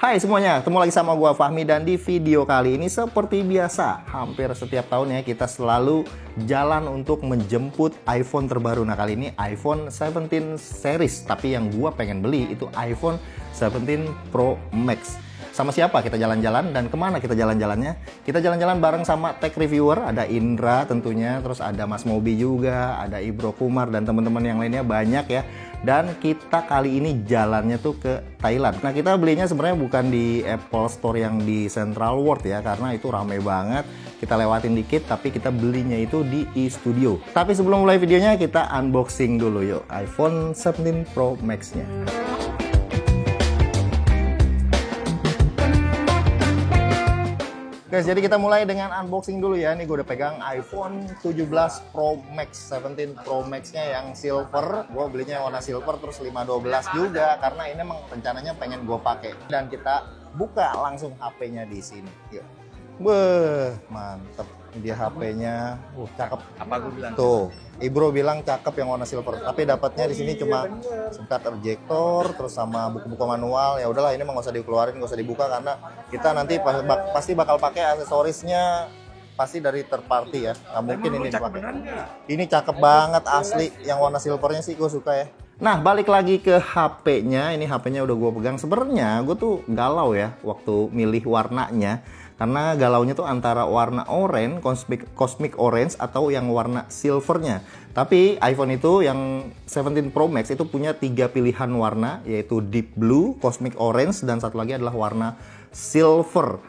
Hai semuanya, ketemu lagi sama gua Fahmi, dan di video kali ini seperti biasa hampir setiap tahun ya kita selalu jalan untuk menjemput iPhone terbaru. Nah kali ini iPhone 17 series, tapi yang gua pengen beli itu iPhone 17 Pro Max. Sama siapa kita jalan-jalan dan kemana kita jalan-jalannya? Kita jalan-jalan bareng sama tech reviewer, ada Indra tentunya, terus ada Mas Mobi juga, ada Ibro Kumar dan teman-teman yang lainnya banyak ya. Dan kita kali ini jalannya tuh ke Thailand. Nah kita belinya sebenarnya bukan di Apple Store yang di Central World ya, karena itu rame banget. Kita lewatin dikit, tapi kita belinya itu di eStudio. Tapi sebelum mulai videonya kita unboxing dulu yuk iPhone 17 Pro Max-nya. Guys, jadi kita mulai dengan unboxing dulu ya. Ini gue udah pegang iPhone 17 Pro Max, 17 Pro Max-nya yang silver. Gue belinya warna silver, terus 512 juga, karena ini emang rencananya pengen gue pakai. Dan kita buka langsung HP-nya di sini. Yuk. Beuh, mantep. Dia HP-nya, cakep. Apa gue bilang? Tuh, Ibro bilang cakep yang warna silver. Tapi dapatnya di sini cuma SIM card ejector, terus sama buku-buku manual. Ya udahlah, ini mah nggak usah dikeluarin, nggak usah dibuka, karena kita nanti pasti bakal pakai aksesorisnya pasti dari third party ya. Nggak mungkin ini dipakai. Ini cakep banget asli, yang warna silvernya sih gue suka ya. Nah, balik lagi ke HP-nya. Ini HP-nya udah gue pegang. Sebenarnya gue tuh galau ya waktu milih warnanya. Karena galaunya tuh antara warna orange, cosmic orange, atau yang warna silvernya. Tapi iPhone itu yang 17 Pro Max itu punya 3 pilihan warna, yaitu deep blue, cosmic orange, dan satu lagi adalah warna silver.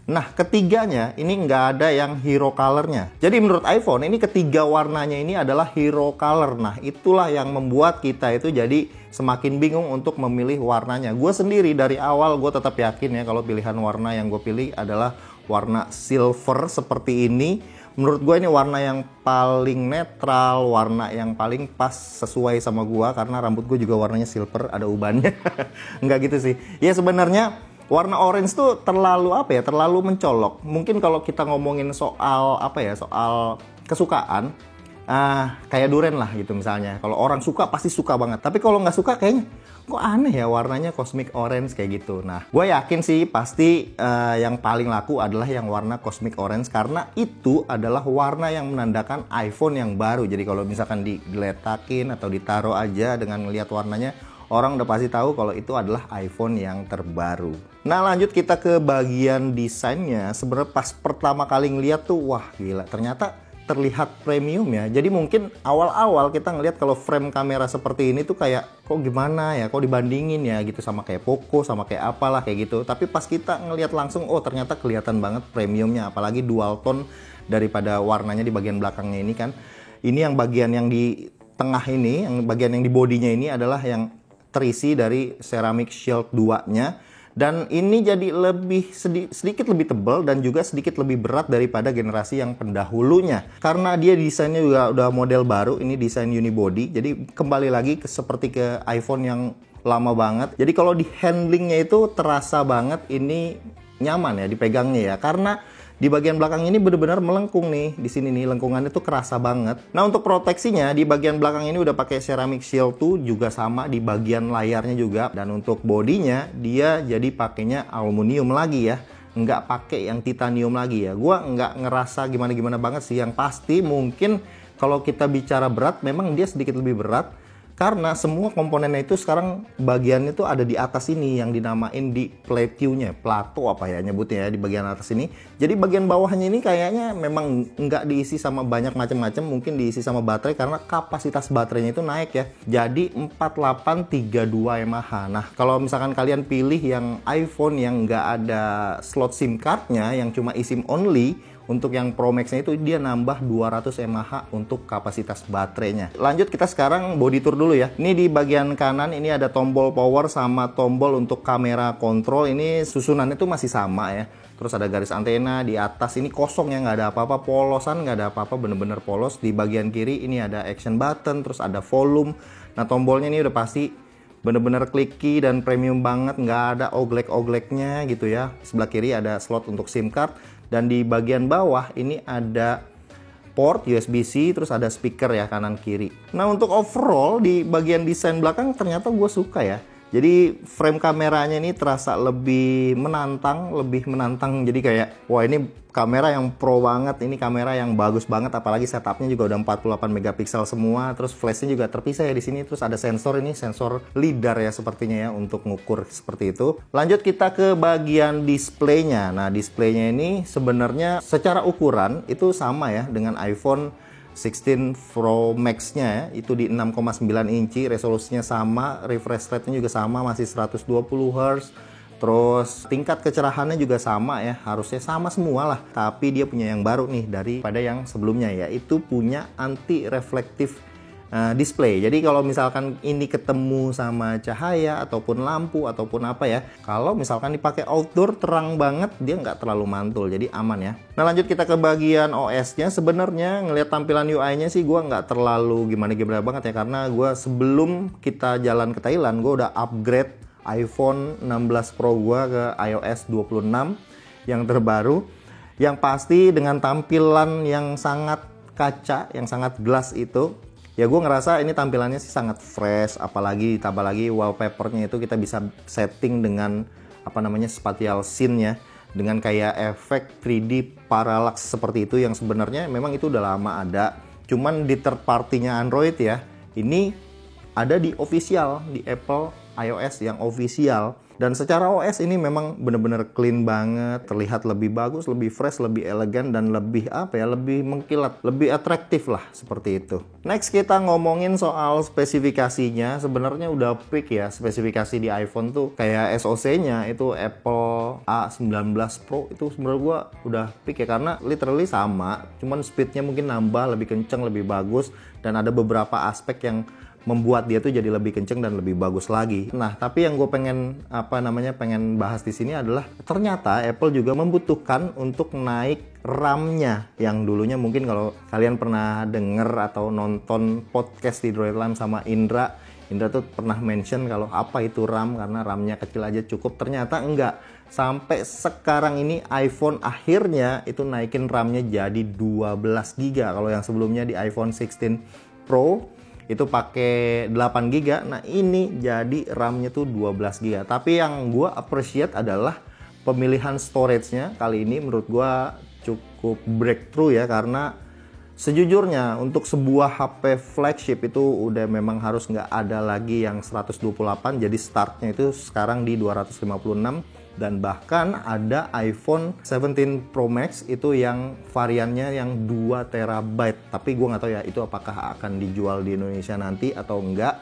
Nah, ketiganya ini nggak ada yang hero color-nya. Jadi menurut iPhone, ini ketiga warnanya ini adalah hero color. Nah, itulah yang membuat kita itu jadi semakin bingung untuk memilih warnanya. Gue sendiri dari awal gue tetap yakin ya kalau pilihan warna yang gue pilih adalah warna silver seperti ini. Menurut gue ini warna yang paling netral, warna yang paling pas sesuai sama gue, karena rambut gue juga warnanya silver, ada ubannya. Enggak gitu sih. Ya sebenarnya warna orange tuh terlalu terlalu mencolok. Mungkin kalau kita ngomongin soal soal kesukaan, kayak duren lah gitu misalnya. Kalau orang suka pasti suka banget. Tapi kalau nggak suka kayaknya kok aneh ya warnanya cosmic orange kayak gitu. Nah, gue yakin sih pasti yang paling laku adalah yang warna cosmic orange, karena itu adalah warna yang menandakan iPhone yang baru. Jadi kalau misalkan diletakin atau ditaruh aja dengan ngelihat warnanya, orang udah pasti tahu kalau itu adalah iPhone yang terbaru. Nah lanjut kita ke bagian desainnya. Sebenarnya pas pertama kali ngeliat tuh, wah gila, ternyata terlihat premium ya. Jadi mungkin awal-awal kita ngeliat kalau frame kamera seperti ini tuh kayak kok gimana ya, kok dibandingin ya gitu sama kayak Poco, sama kayak apalah kayak gitu. Tapi pas kita ngeliat langsung, oh ternyata kelihatan banget premiumnya. Apalagi dual tone daripada warnanya di bagian belakangnya ini kan. Ini yang bagian yang di tengah ini, yang bagian yang di bodinya ini adalah yang terisi dari ceramic shield 2-nya, dan ini jadi sedikit lebih tebal dan juga sedikit lebih berat daripada generasi yang pendahulunya, karena dia desainnya juga udah model baru. Ini desain unibody, jadi kembali lagi seperti ke iPhone yang lama banget. Jadi kalau di handlingnya itu terasa banget ini nyaman ya dipegangnya ya, karena di bagian belakang ini benar-benar melengkung nih. Di sini nih lengkungannya tuh kerasa banget. Nah untuk proteksinya di bagian belakang ini udah pakai ceramic shield tuh, juga sama di bagian layarnya juga. Dan untuk bodinya dia jadi pakainya aluminium lagi ya, nggak pakai yang titanium lagi ya. Gua nggak ngerasa gimana-gimana banget sih. Yang pasti mungkin kalau kita bicara berat, memang dia sedikit lebih berat, karena semua komponennya itu sekarang bagiannya tuh ada di atas ini yang dinamain di plateau-nya, plato apa ya nyebutnya ya, di bagian atas ini. Jadi bagian bawahnya ini kayaknya memang nggak diisi sama banyak macam-macam, mungkin diisi sama baterai karena kapasitas baterainya itu naik ya. Jadi 4832 mAh. Nah kalau misalkan kalian pilih yang iPhone yang nggak ada slot SIM card-nya, yang cuma eSIM only, untuk yang Pro Max-nya itu dia nambah 200 mAh untuk kapasitas baterainya. Lanjut kita sekarang body tour dulu ya. Ini di bagian kanan ini ada tombol power sama tombol untuk kamera kontrol. Ini susunannya tuh masih sama ya. Terus ada garis antena di atas, ini kosong ya, nggak ada apa-apa, polosan nggak ada apa-apa, bener-bener polos. Di bagian kiri ini ada action button, terus ada volume. Nah tombolnya ini udah pasti bener-bener clicky dan premium banget, nggak ada oglek-ogleknya gitu ya. Sebelah kiri ada slot untuk SIM card. Dan di bagian bawah ini ada port USB-C, terus ada speaker ya kanan kiri. Nah untuk overall di bagian desain belakang ternyata gue suka ya. Jadi frame kameranya ini terasa lebih menantang. Jadi kayak wah ini kamera yang pro banget, ini kamera yang bagus banget, apalagi setupnya juga udah 48 megapiksel semua, terus flashnya juga terpisah ya di sini, terus ada sensor ini, sensor lidar ya sepertinya ya untuk ngukur seperti itu. Lanjut kita ke bagian displaynya. Nah displaynya ini sebenarnya secara ukuran itu sama ya dengan iPhone 16 Pro Max-nya ya, itu di 6,9 inci, resolusinya sama, refresh rate-nya juga sama, masih 120 Hz. Terus tingkat kecerahannya juga sama ya, harusnya sama semua lah. Tapi dia punya yang baru nih daripada yang sebelumnya, yaitu punya anti reflektif display. Jadi kalau misalkan ini ketemu sama cahaya ataupun lampu ataupun apa ya, kalau misalkan dipakai outdoor terang banget dia nggak terlalu mantul, jadi aman ya. Nah lanjut kita ke bagian OS-nya. Sebenarnya ngelihat tampilan UI-nya sih gue nggak terlalu gimana-gimana banget ya, karena gue sebelum kita jalan ke Thailand gue udah upgrade iPhone 16 Pro gue ke iOS 26 yang terbaru, yang pasti dengan tampilan yang sangat kaca, yang sangat glass itu. Ya gue ngerasa ini tampilannya sih sangat fresh, apalagi ditambah lagi wallpapernya itu kita bisa setting dengan apa namanya spatial scene ya, dengan kayak efek 3D parallax seperti itu yang sebenarnya memang itu udah lama ada, cuman di third party-nya Android ya, ini ada di official, di Apple iOS yang official. Dan secara OS ini memang bener-bener clean banget, terlihat lebih bagus, lebih fresh, lebih elegan, dan lebih apa ya, lebih mengkilat, lebih atraktif lah seperti itu. Next kita ngomongin soal spesifikasinya. Sebenarnya udah peak ya spesifikasi di iPhone tuh, kayak SoC-nya itu Apple A19 Pro itu sebenarnya gua udah peak ya, karena literally sama, cuman speednya mungkin nambah, lebih kenceng, lebih bagus, dan ada beberapa aspek yang membuat dia tuh jadi lebih kenceng dan lebih bagus lagi. Nah, tapi yang gue pengen pengen bahas di sini adalah ternyata Apple juga membutuhkan untuk naik RAM-nya, yang dulunya mungkin kalau kalian pernah denger atau nonton podcast di Droidland sama Indra tuh pernah mention kalau apa itu RAM, karena RAM-nya kecil aja cukup. Ternyata enggak. Sampai sekarang ini iPhone akhirnya itu naikin RAM-nya jadi 12 GB. Kalau yang sebelumnya di iPhone 16 Pro itu pakai 8 GB. Nah ini jadi RAM-nya tuh 12 GB. Tapi yang gue appreciate adalah pemilihan storage-nya kali ini menurut gue cukup breakthrough ya, karena sejujurnya untuk sebuah HP flagship itu udah memang harus nggak ada lagi yang 128, jadi startnya itu sekarang di 256. Dan bahkan ada iPhone 17 Pro Max itu yang variannya yang 2 TB. Tapi gue nggak tahu ya itu apakah akan dijual di Indonesia nanti atau enggak.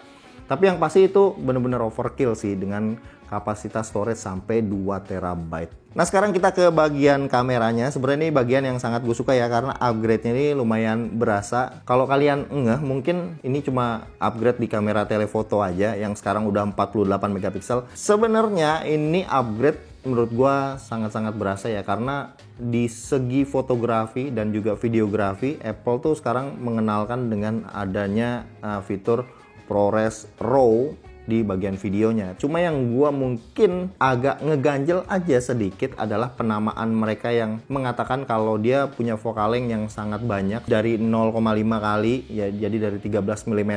Tapi yang pasti itu bener-bener overkill sih dengan kapasitas storage sampai 2 TB. Nah sekarang kita ke bagian kameranya. Sebenarnya ini bagian yang sangat gue suka ya, karena upgrade-nya ini lumayan berasa. Kalau kalian ngeh mungkin ini cuma upgrade di kamera telefoto aja yang sekarang udah 48 megapiksel. Sebenarnya ini upgrade menurut gue sangat-sangat berasa ya, karena di segi fotografi dan juga videografi Apple tuh sekarang mengenalkan dengan adanya fitur ProRes RAW di bagian videonya. Cuma yang gua mungkin agak ngeganjel aja sedikit adalah penamaan mereka yang mengatakan kalau dia punya focal length yang sangat banyak, dari 0,5 kali ya, jadi dari 13 mm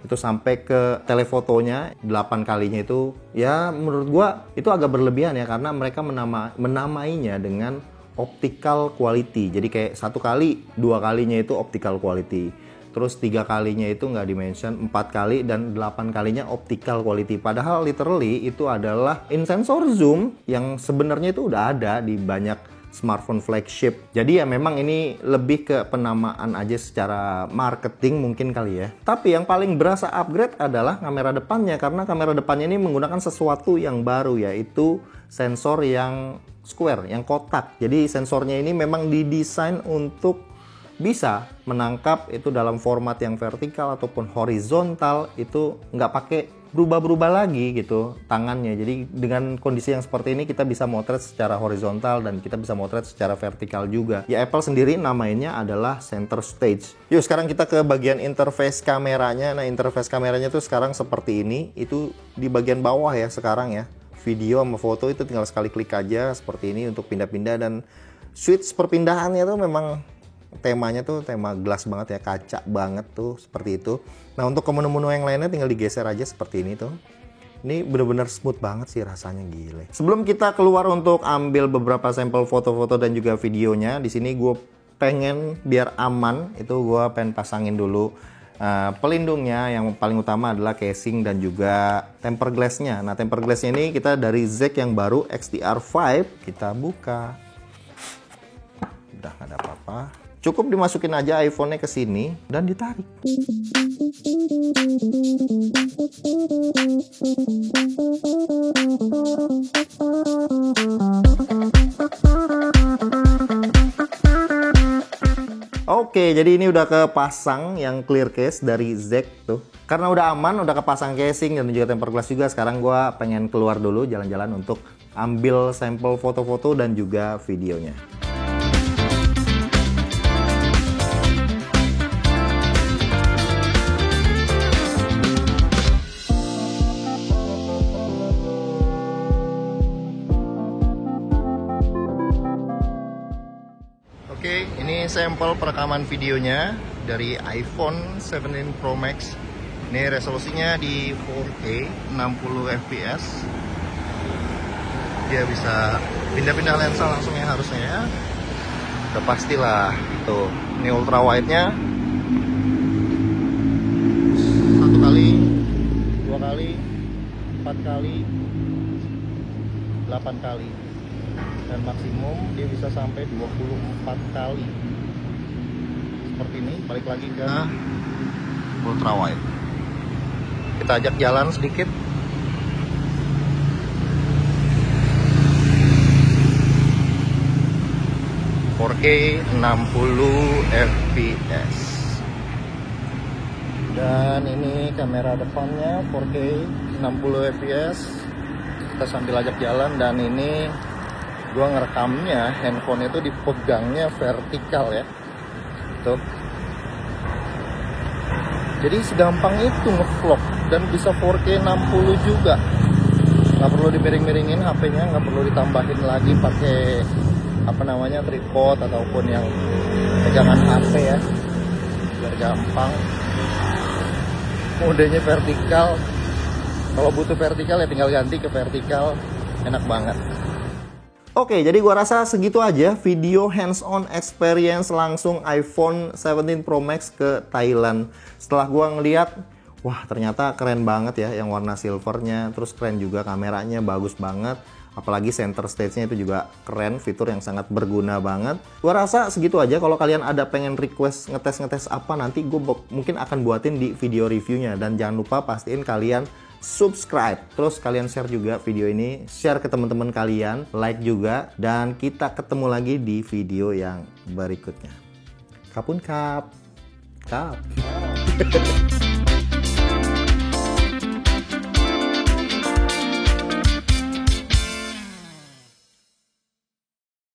itu sampai ke telefotonya 8 kalinya itu ya menurut gua itu agak berlebihan ya, karena mereka menamainya dengan optical quality. Jadi kayak 1 kali, 2 kalinya itu optical quality. Terus 3 kalinya itu nggak dimention, 4 kali dan 8 kalinya optical quality. Padahal literally itu adalah in sensor zoom yang sebenarnya itu udah ada di banyak smartphone flagship. Jadi ya memang ini lebih ke penamaan aja secara marketing mungkin kali ya. Tapi yang paling berasa upgrade adalah kamera depannya, karena kamera depannya ini menggunakan sesuatu yang baru, yaitu sensor yang square, yang kotak. Jadi sensornya ini memang didesain untuk bisa menangkap itu dalam format yang vertikal ataupun horizontal, itu nggak pakai berubah-berubah lagi gitu tangannya. Jadi dengan kondisi yang seperti ini kita bisa motret secara horizontal dan kita bisa motret secara vertikal juga. Ya Apple sendiri namainnya adalah center stage. Yuk sekarang kita ke bagian interface kameranya. Nah interface kameranya tuh sekarang seperti ini. Itu di bagian bawah ya sekarang ya. Video sama foto itu tinggal sekali klik aja seperti ini untuk pindah-pindah, dan switch perpindahannya tuh memang temanya tuh tema glass banget ya, kaca banget tuh seperti itu. Nah untuk ke menu-menu yang lainnya tinggal digeser aja seperti ini tuh. Ini bener-bener smooth banget sih rasanya, gile. Sebelum kita keluar untuk ambil beberapa sampel foto-foto dan juga videonya, di sini gue pengen biar aman, itu gue pengen pasangin dulu pelindungnya. Yang paling utama adalah casing dan juga tempered glass-nya. Nah, tempered glass-nya ini kita dari ZEC yang baru XDR5, kita buka. Udah nggak ada apa-apa. Cukup dimasukin aja iPhone-nya ke sini dan ditarik. Oke, jadi ini udah kepasang yang clear case dari ZEC tuh. Karena udah aman, udah kepasang casing dan juga tempered glass juga. Sekarang gua pengen keluar dulu jalan-jalan untuk ambil sampel foto-foto dan juga videonya. Oke, ini sampel perekaman videonya dari iPhone 17 Pro Max. Ini resolusinya di 4K 60 fps. Dia bisa pindah-pindah lensa langsung ya harusnya ya. Udah pastilah tuh. Ini ultra wide-nya 1 kali, 2 kali, 4 kali, 8 kali. Dan maksimum dia bisa sampai 24 kali. Seperti ini, balik lagi ke ultra wide. Kita ajak jalan sedikit. ...4K 60 fps. Dan ini kamera depannya 4K 60 fps. Kita sambil ajak jalan, dan ini gua ngerekamnya, handphone itu dipegangnya vertikal ya. Tuh. Jadi segampang itu ngevlog dan bisa 4K 60 juga. Nggak perlu dimiring-miringin HP-nya, nggak perlu ditambahin lagi pakai tripod ataupun yang pegangan HP ya. Biar gampang. Modenya vertikal. Kalau butuh vertikal ya tinggal ganti ke vertikal. Enak banget. Oke, jadi gua rasa segitu aja video hands-on experience langsung iPhone 17 Pro Max ke Thailand. Setelah gua ngeliat, wah ternyata keren banget ya yang warna silvernya. Terus keren juga kameranya, bagus banget. Apalagi center stage-nya itu juga keren, fitur yang sangat berguna banget. Gua rasa segitu aja. Kalau kalian ada pengen request ngetes apa, nanti gue mungkin akan buatin di video reviewnya. Dan jangan lupa pastiin kalian subscribe, terus kalian share juga video ini, share ke teman-teman kalian, like juga, dan kita ketemu lagi di video yang berikutnya. Kapun kap.